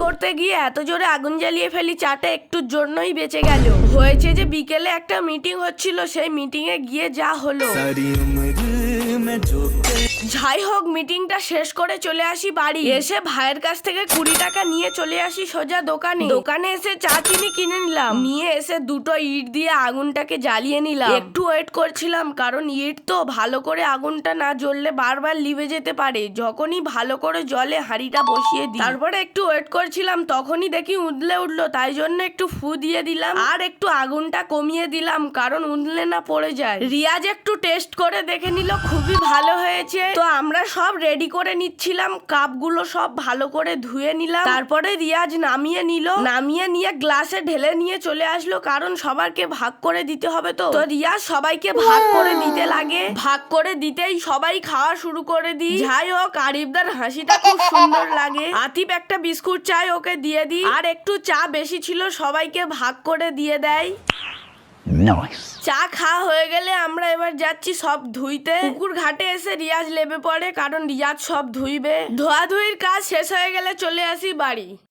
করতে গিয়ে এত জোরে আগুন জ্বালিয়ে ফেলি চাটা একটুর জন্যই বেঁচে গেল। হয়েছে যে বিকেলে একটা মিটিং হচ্ছিল, সেই মিটিং এ গিয়ে যা হলো। যাই হোক, মিটিংটা শেষ করে চলে আসি বাড়ি। এসে ভাইয়ের কাছ থেকে 20 টাকা নিয়ে চলে আসি সোজা দোকানে এসে চা চিনি কিনে নিলাম। নিয়ে এসে দুটো ইট দিয়ে আগুনটাকে জ্বালিয়ে নিলাম। একটু ওয়েট করছিলাম, কারণ ইট তো ভালো করে আগুনটা না জ্বললে বারবার লিভে যেতে পারে। যখনই ভালো করে জ্বলে হাঁড়িটা বসিয়ে দিই। তারপরে একটু ওয়েট করছিলাম, তখনই দেখি উদলে উঠলো, তাই জন্য একটু ফু দিয়ে দিলাম আর একটু আগুনটা কমিয়ে দিলাম, কারণ উদলে না পড়ে যায়। রিয়াজ একটু টেস্ট করে দেখে নিল, খুবই ভালো হয়েছে। তো আমরা সব রেডি করে নিচ্ছিলাম, কাপগুলো সব ভালো করে ধুয়ে নিলাম। তারপরে রিয়াজ নামিয়ে নিয়ে গ্লাসে ঢেলে নিয়ে চলে আসলো, কারণ সবাইকে ভাগ করে দিতে হবে। তো রিয়াজ সবাইকে ভাগ করে দিতে লাগে। ভাগ করে দিতেই সবাই খাওয়া শুরু করে দিই। যাই হোক, আরিফদার হাসিটা খুব সুন্দর লাগে। আতিফ একটা বিস্কুট চাই, ওকে দিয়ে দিই। আর একটু চা বেশি ছিল, সবাইকে ভাগ করে দিয়ে দেয়। চা খাওয়া হয়ে গেলে আমরা এবার যাচ্ছি সব ধুইতে। পুকুর ঘাটে এসে রিয়াজ লেবে পড়ে, কারণ রিয়াজ সব ধুইবে। ধোয়াধুয়ির কাজ শেষ হয়ে গেলে চলে আসি বাড়ি।